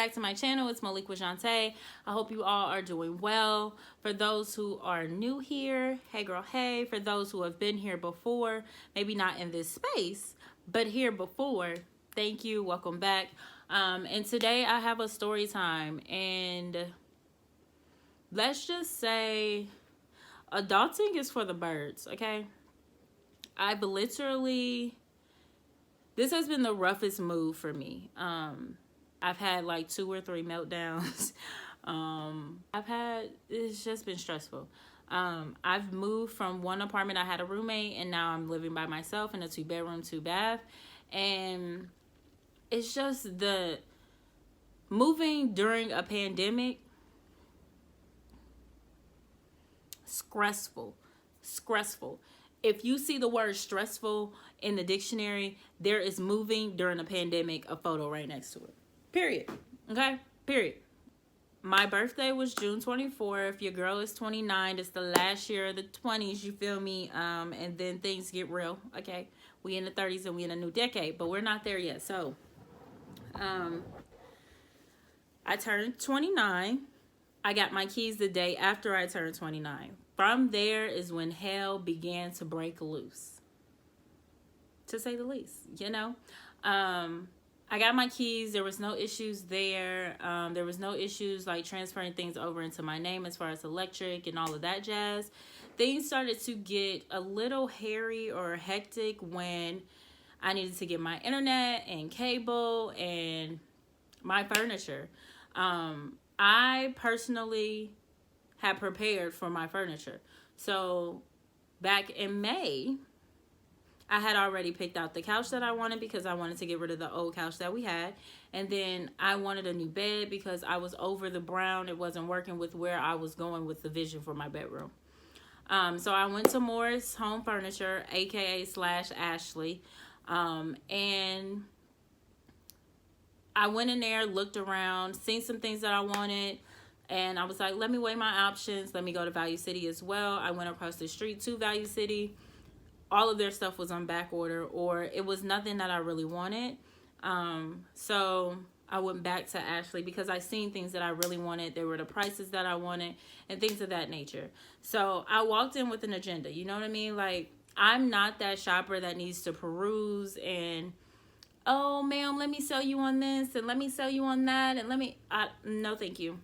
back to my channel. It's MoliqueJuante. I hope you all are doing well. For those who are new here, hey girl, hey. For those who have been here before, maybe not in this space, but here before, thank you, welcome back. And today I have a story time, and let's just say adulting is for the birds, okay? I've literally, this has been the roughest move for me. I've had like 2 or 3 meltdowns. It's just been stressful. I've moved from one apartment. I had a roommate, and now I'm living by myself in a 2-bedroom, 2-bath. And it's just the moving during a pandemic, stressful. If you see the word stressful in the dictionary, there is moving during a pandemic, a photo right next to it. Period. Okay? Period. My birthday was June 24th. Your girl is 29. It's the last year of the 20s, you feel me? And then things get real, okay? We in the 30s and we in a new decade, but we're not there yet. So, I turned 29. I got my keys the day after I turned 29. From there is when hell began to break loose, to say the least, you know. I got my keys. There was no issues there. There was no issues like transferring things over into my name as far as electric and all of that jazz. Things started to get a little hairy or hectic when I needed to get my internet and cable and my furniture. I personally had prepared for my furniture. So back in May, I had already picked out the couch that I wanted because I wanted to get rid of the old couch that we had. And then I wanted a new bed because I was over the brown. It wasn't working with where I was going with the vision for my bedroom. So I went to Morris Home Furniture, aka / Ashley. And I went in there, looked around, seen some things that I wanted. And I was like, let me weigh my options. Let me go to Value City as well. I went across the street to Value City. All of their stuff was on back order, or it was nothing that I really wanted. So I went back to Ashley because I seen things that I really wanted. There were the prices that I wanted and things of that nature. So I walked in with an agenda. You know what I mean? Like, I'm not that shopper that needs to peruse and, oh, ma'am, let me sell you on this and let me sell you on that. And no, thank you.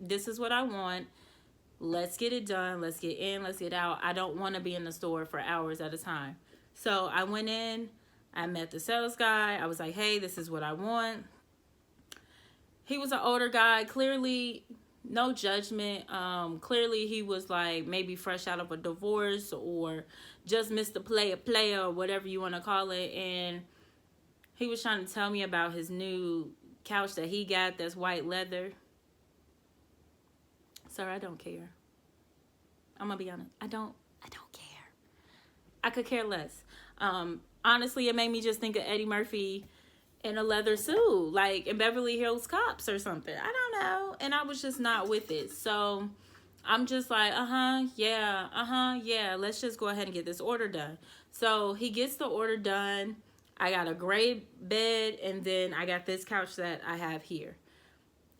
This is what I want. Let's get it done. Let's get in. Let's get out. I don't want to be in the store for hours at a time. So I went in. I met the sales guy. I was like, hey, this is what I want. He was an older guy. Clearly, no judgment. Clearly, he was like maybe fresh out of a divorce or just missed a player or whatever you want to call it. And he was trying to tell me about his new couch that he got that's white leather. Sir, I don't care. I'm gonna be honest. I don't care. I could care less. Honestly, it made me just think of Eddie Murphy in a leather suit, like in Beverly Hills Cops or something. I don't know. And I was just not with it. So I'm just like, yeah. Let's just go ahead and get this order done. So he gets the order done. I got a gray bed, and then I got this couch that I have here.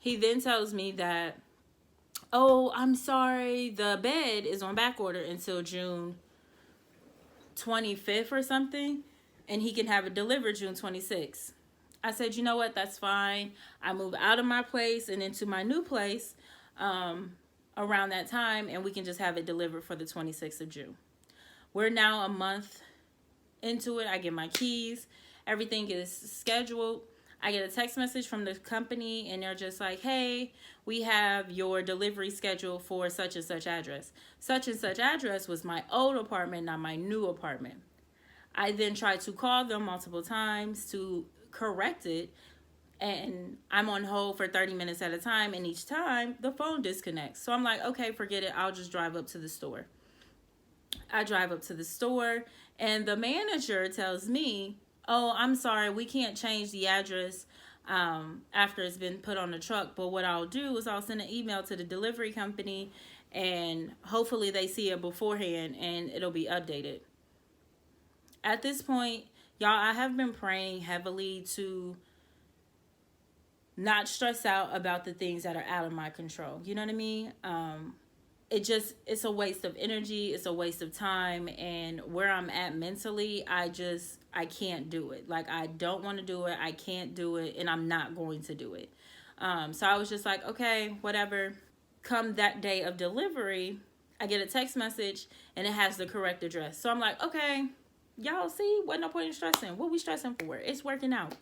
He then tells me that, oh, I'm sorry, the bed is on back order until June 25th or something, and he can have it delivered June 26th. I said, you know what, that's fine. I move out of my place and into my new place around that time, and we can just have it delivered for the 26th of June. We're now a month into it. I get my keys. Everything is scheduled. I get a text message from the company, and they're just like, hey, we have your delivery schedule for such and such address. Such and such address was my old apartment, not my new apartment. I then tried to call them multiple times to correct it, and I'm on hold for 30 minutes at a time, and each time the phone disconnects. So I'm like, okay, forget it. I'll just drive up to the store. I drive up to the store, and the manager tells me, oh, I'm sorry, we can't change the address after it's been put on the truck. But what I'll do is I'll send an email to the delivery company, and hopefully they see it beforehand and it'll be updated. At this point, y'all, I have been praying heavily to not stress out about the things that are out of my control. You know what I mean? It's a waste of energy, it's a waste of time, and where I'm at mentally, I can't do it. Like, I don't want to do it, I can't do it, and I'm not going to do it. So I was just like, okay, whatever. Come that day of delivery, I get a text message and it has the correct address. So I'm like, okay, y'all see, what no point in stressing. What we stressing for? It's working out.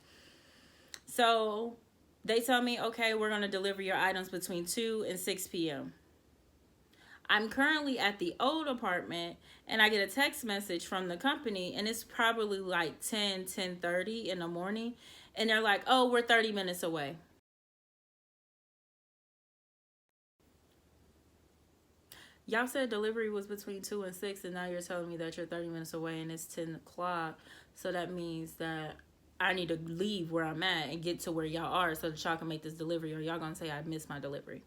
So they tell me, okay, we're going to deliver your items between 2 and 6 p.m. I'm currently at the old apartment, and I get a text message from the company, and it's probably like 10:30 in the morning. And they're like, oh, we're 30 minutes away. Y'all said delivery was between 2 and 6, and now you're telling me that you're 30 minutes away and it's 10 o'clock. So that means that I need to leave where I'm at and get to where y'all are so that y'all can make this delivery, or y'all gonna say I missed my delivery.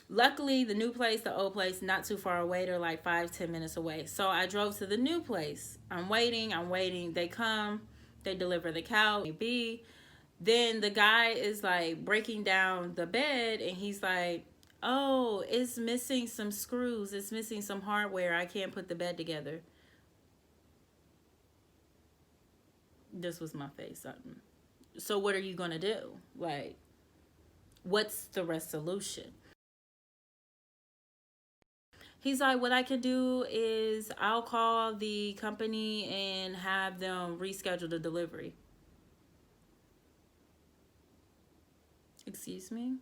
Luckily, the new place, the old place, not too far away. They're like 5-10 minutes away. So I drove to the new place. I'm waiting. They come, they deliver the couch. Then the guy is like breaking down the bed, and he's like, oh, it's missing some screws. It's missing some hardware. I can't put the bed together. This was my face. So what are you going to do? Like, what's the resolution? He's like, what I could do is I'll call the company and have them reschedule the delivery. Excuse me?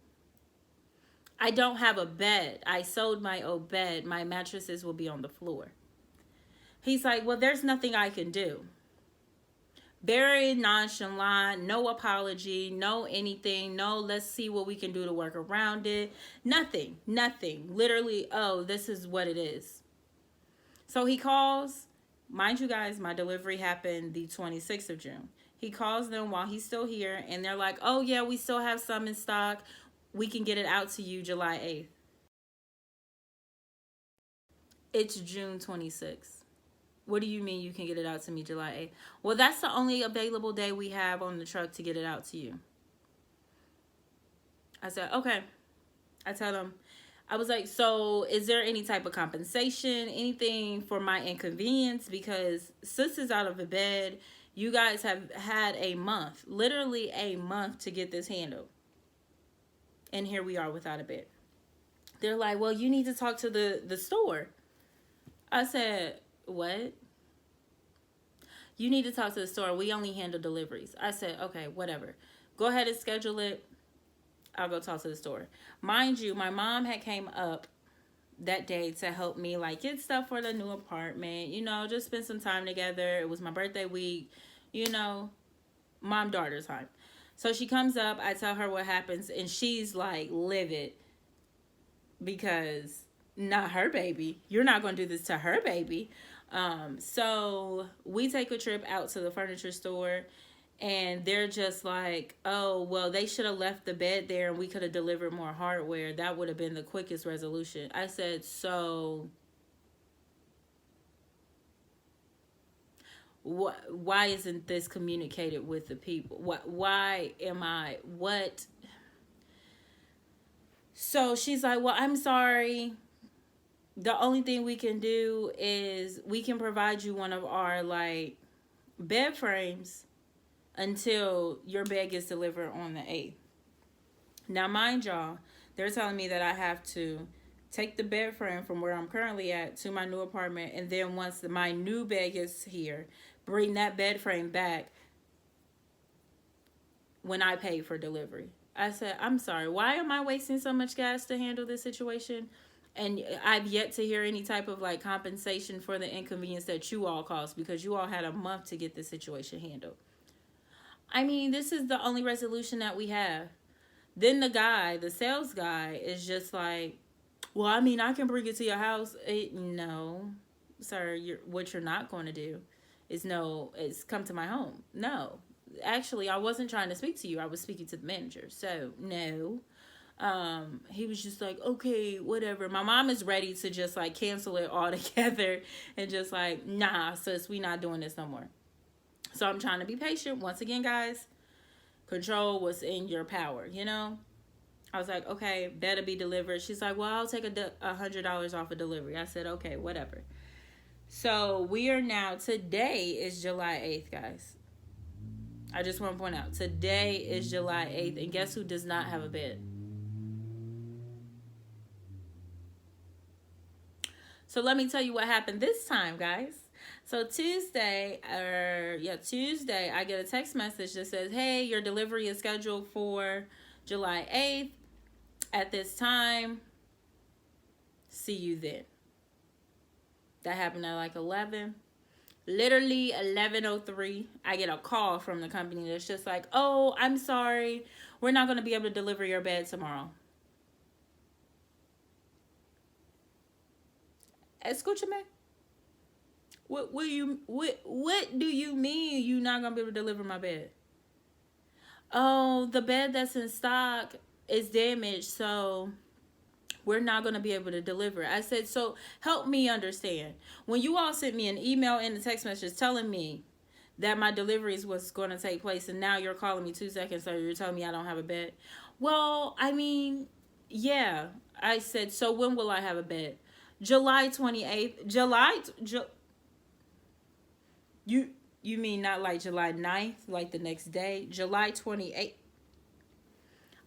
I don't have a bed. I sold my old bed. My mattresses will be on the floor. He's like, well, there's nothing I can do. Very nonchalant, no apology, no anything, no let's see what we can do to work around it. Nothing. Literally, oh, this is what it is. So he calls. Mind you guys, my delivery happened the 26th of June. He calls them while he's still here, and they're like, oh yeah, we still have some in stock. We can get it out to you July 8th. It's June 26th. What do you mean you can get it out to me July 8th? Well, that's the only available day we have on the truck to get it out to you. I said, okay. I tell them, I was like, so is there any type of compensation, anything for my inconvenience? Because sis is out of the bed. You guys have had a month, literally a month to get this handled. And here we are without a bed. They're like, well, you need to talk to the store. I said, what? You need to talk to the store. We only handle deliveries. I said, okay, whatever. Go ahead and schedule it. I'll go talk to the store. Mind you, my mom had came up that day to help me like get stuff for the new apartment. You know, just spend some time together. It was my birthday week. You know, mom-daughter time. So she comes up. I tell her what happens. And she's like livid. Because not her baby. You're not going to do this to her baby. So we take a trip out to the furniture store, and they're just like, oh, well, they should have left the bed there and we could have delivered more hardware. That would have been the quickest resolution. I said, so why isn't this communicated with the people? Why am I, what? So she's like, well, I'm sorry. The only thing we can do is we can provide you one of our like bed frames until your bed gets delivered on the 8th. Now, mind y'all, they're telling me that I have to take the bed frame from where I'm currently at to my new apartment, and then once my new bed gets here, bring that bed frame back when I pay for delivery. I said, I'm sorry, why am I wasting so much gas to handle this situation? And I've yet to hear any type of like compensation for the inconvenience that you all caused, because you all had a month to get this situation handled. I mean, this is the only resolution that we have. Then the guy, the sales guy, is just like, well, I mean, I can bring it to your house. No, sir, what you're not going to do is come to my home. No, actually, I wasn't trying to speak to you. I was speaking to the manager. So, no. He was just like, okay, whatever. My mom is ready to just like cancel it all together and just like, nah, sis, we not doing this no more. So I'm trying to be patient once again, guys, Control what's in your power, you know? I was like, okay, better be delivered. She's like, well, I'll take $100 off a delivery. I said, okay, whatever. So we are now, today is July 8th, guys. I just want to point out, today is July 8th, and guess who does not have a bed? So let me tell you what happened this time, guys. So Tuesday, I get a text message that says, hey, your delivery is scheduled for July 8th at this time. See you then. That happened at like 11. Literally 11:03, I get a call from the company that's just like, oh, I'm sorry, we're not going to be able to deliver your bed tomorrow. Escúchame. What do you mean you're not going to be able to deliver my bed? Oh, the bed that's in stock is damaged, so we're not going to be able to deliver. I said, so help me understand. When you all sent me an email and a text message telling me that my deliveries was going to take place, and now you're calling me 2 seconds later, you're telling me I don't have a bed. Well, I mean, yeah. I said, so when will I have a bed? July 28th. You mean not like July 9th, like the next day? July 28th.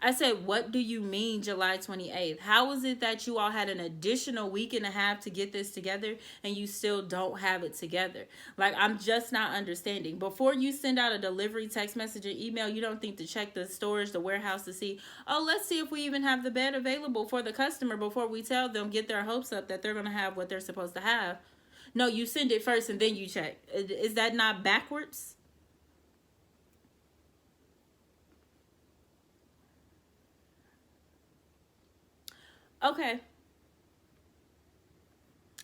I said, what do you mean July 28th? How is it that you all had an additional week and a half to get this together and you still don't have it together? Like, I'm just not understanding. Before you send out a delivery text message or email, you don't think to check the storage, the warehouse to see, oh, let's see if we even have the bed available for the customer before we tell them, get their hopes up that they're going to have what they're supposed to have. No, you send it first and then you check. Is that not backwards? Okay.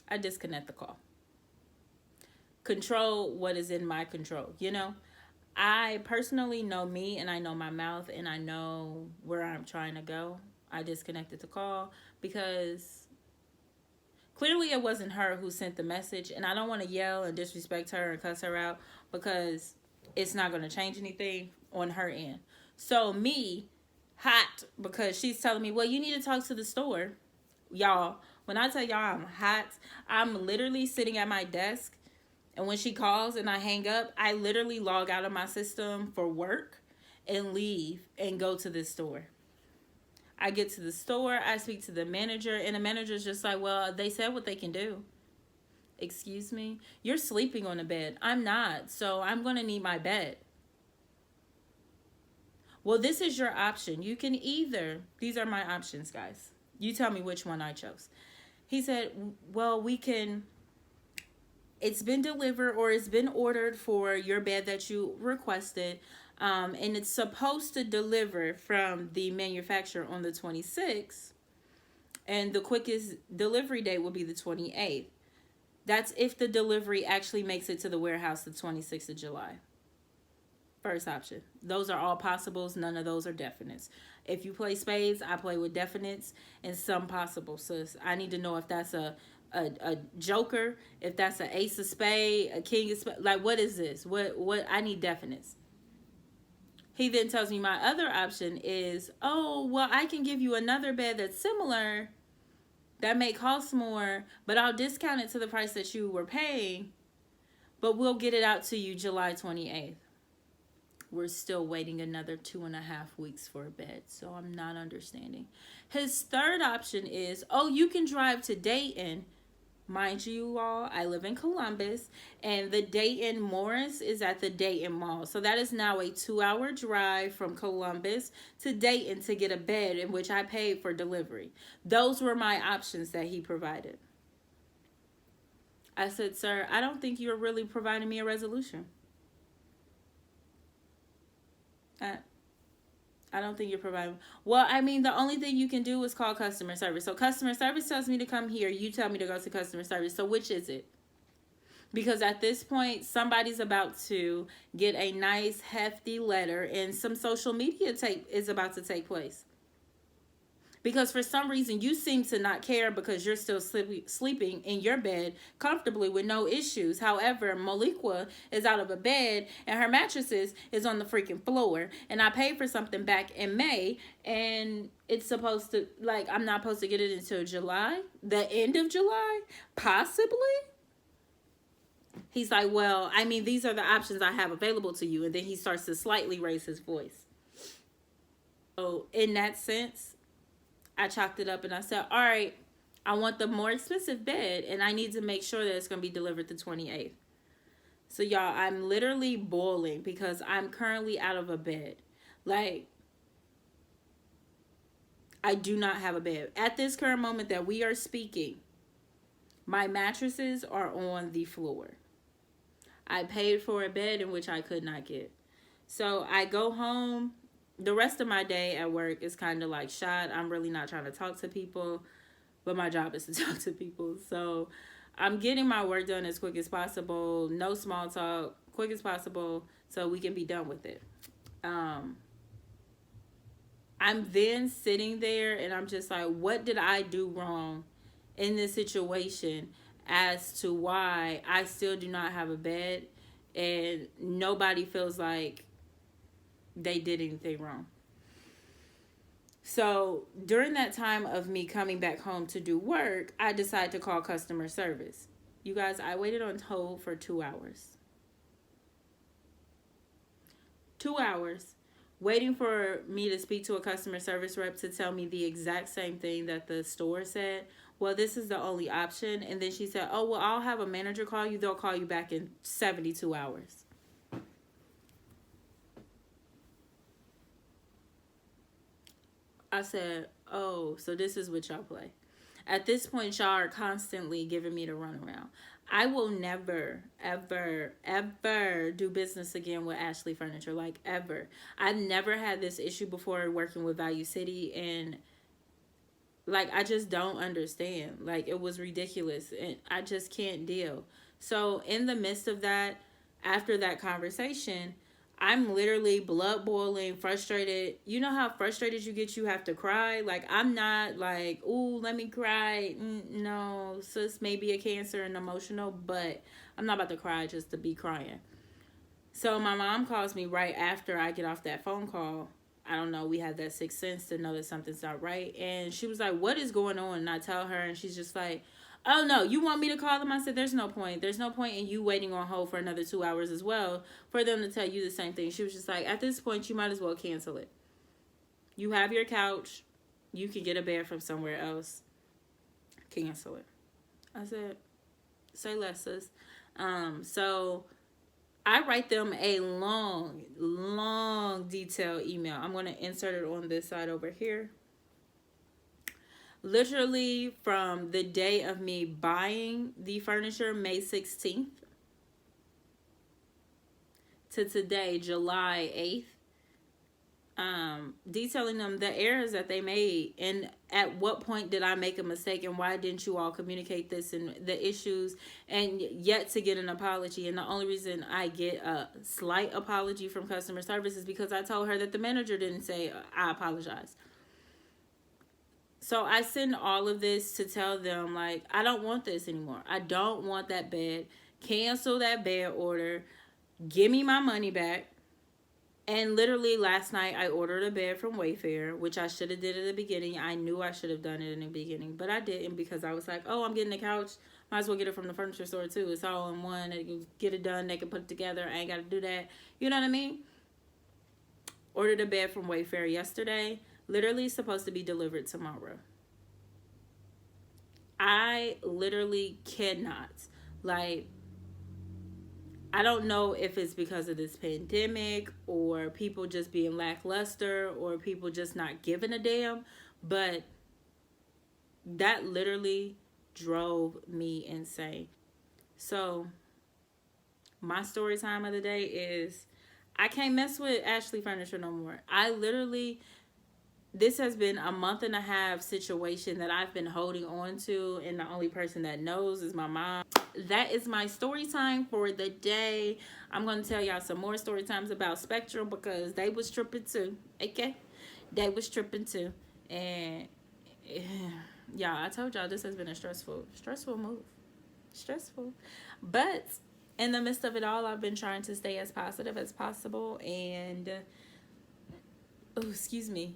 I disconnect the call. Control what is in my control, you know? I personally know me, and I know my mouth, and I know where I'm trying to go. I disconnected the call because clearly it wasn't her who sent the message, and I don't want to yell and disrespect her and cuss her out because it's not going to change anything on her end. So me, hot, because she's telling me, well, you need to talk to the store. Y'all, when I tell y'all I'm hot, I'm literally sitting at my desk, and when she calls and I hang up, I literally log out of my system for work and leave and go to this store. I get to the store, I speak to the manager, and the manager's just like, well, they said what they can do. Excuse me? You're sleeping on the bed. I'm not, so I'm going to need my bed. Well, this is your option. You can either, these are my options, guys. You tell me which one I chose. He said, well, we can, it's been delivered or it's been ordered for your bed that you requested. And it's supposed to deliver from the manufacturer on the 26th. And the quickest delivery date will be the 28th. That's if the delivery actually makes it to the warehouse the 26th of July. First option. Those are all possibles. None of those are definites. If you play spades, I play with definites and some possible. So I need to know if that's a joker, if that's an ace of spade, a king of spade. Like, what is this? What I need definites. He then tells me my other option is, oh, well, I can give you another bed that's similar that may cost more, but I'll discount it to the price that you were paying, but we'll get it out to you July 28th. We're still waiting another 2.5 weeks for a bed, so I'm not understanding. His third option is, oh, you can drive to Dayton. Mind you all, I live in Columbus, and the Dayton Morris is at the Dayton Mall. So that is now a 2-hour drive from Columbus to Dayton to get a bed in which I paid for delivery. Those were my options that he provided. I said, sir, I don't think you're really providing me a resolution. I don't think you're providing. Well, I mean, the only thing you can do is call customer service. So customer service tells me to come here. You tell me to go to customer service. So which is it? Because at this point, somebody's about to get a nice, hefty letter and some social media tape is about to take place. Because for some reason you seem to not care because you're still sleeping in your bed comfortably with no issues. However, Molique is out of a bed and her mattresses is on the freaking floor. And I paid for something back in May, and it's supposed to, like, I'm not supposed to get it until July, the end of July, possibly. He's like, well, I mean, these are the options I have available to you. And then he starts to slightly raise his voice. So in that sense, I chalked it up and I said, all right, I want the more expensive bed and I need to make sure that it's going to be delivered the 28th. So y'all, I'm literally boiling because I'm currently out of a bed. Like, I do not have a bed. At this current moment that we are speaking, my mattresses are on the floor. I paid for a bed in which I could not get. So I go home. The rest of my day at work is kind of like shot. I'm really not trying to talk to people, but my job is to talk to people. So I'm getting my work done as quick as possible. No small talk, quick as possible, so we can be done with it. I'm then sitting there and I'm just like, what did I do wrong in this situation as to why I still do not have a bed and nobody feels like they did anything wrong? So during that time of me coming back home to do work, I decided to call customer service. You guys, I waited on hold for 2 hours. 2 hours waiting for me to speak to a customer service rep to tell me the exact same thing that the store said. Well, this is the only option. And then she said, oh, well, I'll have a manager call you. They'll call you back in 72 hours. I said, oh, so this is what y'all play. At this point, y'all are constantly giving me the runaround. I will never, ever, ever do business again with Ashley Furniture. Like, ever. I've never had this issue before working with Value City. And, like, I just don't understand. Like, it was ridiculous. And I just can't deal. So, in the midst of that, after that conversation, I'm literally blood boiling, frustrated. You know how frustrated you get, you have to cry? Like, I'm not like, ooh, let me cry. No, sis may be a Cancer and emotional, but I'm not about to cry just to be crying. So my mom calls me right after I get off that phone call. I don't know, we had that sixth sense to know that something's not right. And she was like, what is going on? And I tell her, and she's just like, oh, no, you want me to call them? I said, there's no point. There's no point in you waiting on hold for another 2 hours as well for them to tell you the same thing. She was just like, at this point, you might as well cancel it. You have your couch. You can get a bed from somewhere else. Cancel it. I said, say less, sis. So I write them a long, detailed email. I'm going to insert it on this side over here. Literally from the day of me buying the furniture, May 16th, to today, July 8th, detailing them the errors that they made and at what point did I make a mistake and why didn't you all communicate this and the issues, and yet to get an apology. And the only reason I get a slight apology from customer service is because I told her that the manager didn't say I apologize. So I send all of this to tell them, like, I don't want this anymore. I don't want that bed. Cancel that bed order. Give me my money back. And literally last night I ordered a bed from Wayfair, which I should have did at the beginning. I knew I should have done it in the beginning, but I didn't because I was like, oh, I'm getting a couch. Might as well get it from the furniture store too. It's all in one. They can get it done. They can put it together. I ain't got to do that. You know what I mean? Ordered a bed from Wayfair yesterday. Literally supposed to be delivered tomorrow. I literally cannot. Like, I don't know if it's because of this pandemic or people just being lackluster or people just not giving a damn, but that literally drove me insane. So my story time of the day is I can't mess with Ashley Furniture no more. I literally, this has been a month and a half situation that I've been holding on to, and the only person that knows is my mom. That is my story time for the day. I'm going to tell y'all some more story times about Spectrum because they was tripping too. Okay? They was tripping too. And Yeah, I told y'all this has been a stressful move. Stressful. But in the midst of it all, I've been trying to stay as positive as possible. And, oh, excuse me,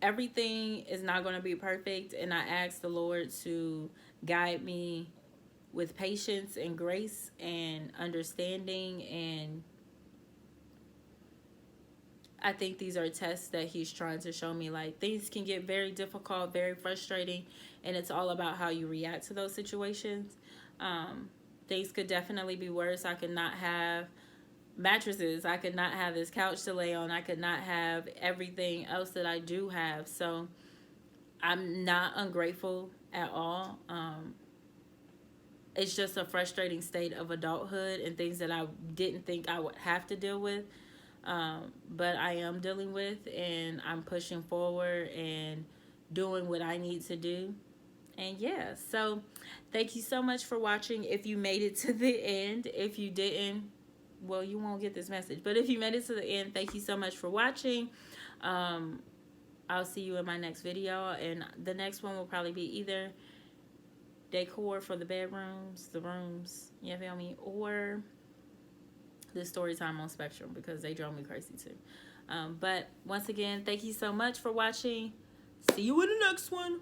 everything is not going to be perfect. And I ask the Lord to guide me with patience and grace and understanding. And I think these are tests that he's trying to show me. Like, things can get very difficult, very frustrating, and it's all about how you react to those situations. Things could definitely be worse. I could not have mattresses. I could not have this couch to lay on. I could not have everything else that I do have. So I'm not ungrateful at all. It's just a frustrating state of adulthood and things that I didn't think I would have to deal with. But I am dealing with, and I'm pushing forward and doing what I need to do. And yeah, so thank you so much for watching. If you made it to the end, if you didn't, well, you won't get this message. But if you made it to the end, thank you so much for watching. I'll see you in my next video, and the next one will probably be either decor for the bedrooms, the rooms, you feel me, or the story time on Spectrum, because they drove me crazy too. But once again, thank you so much for watching. See you in the next one.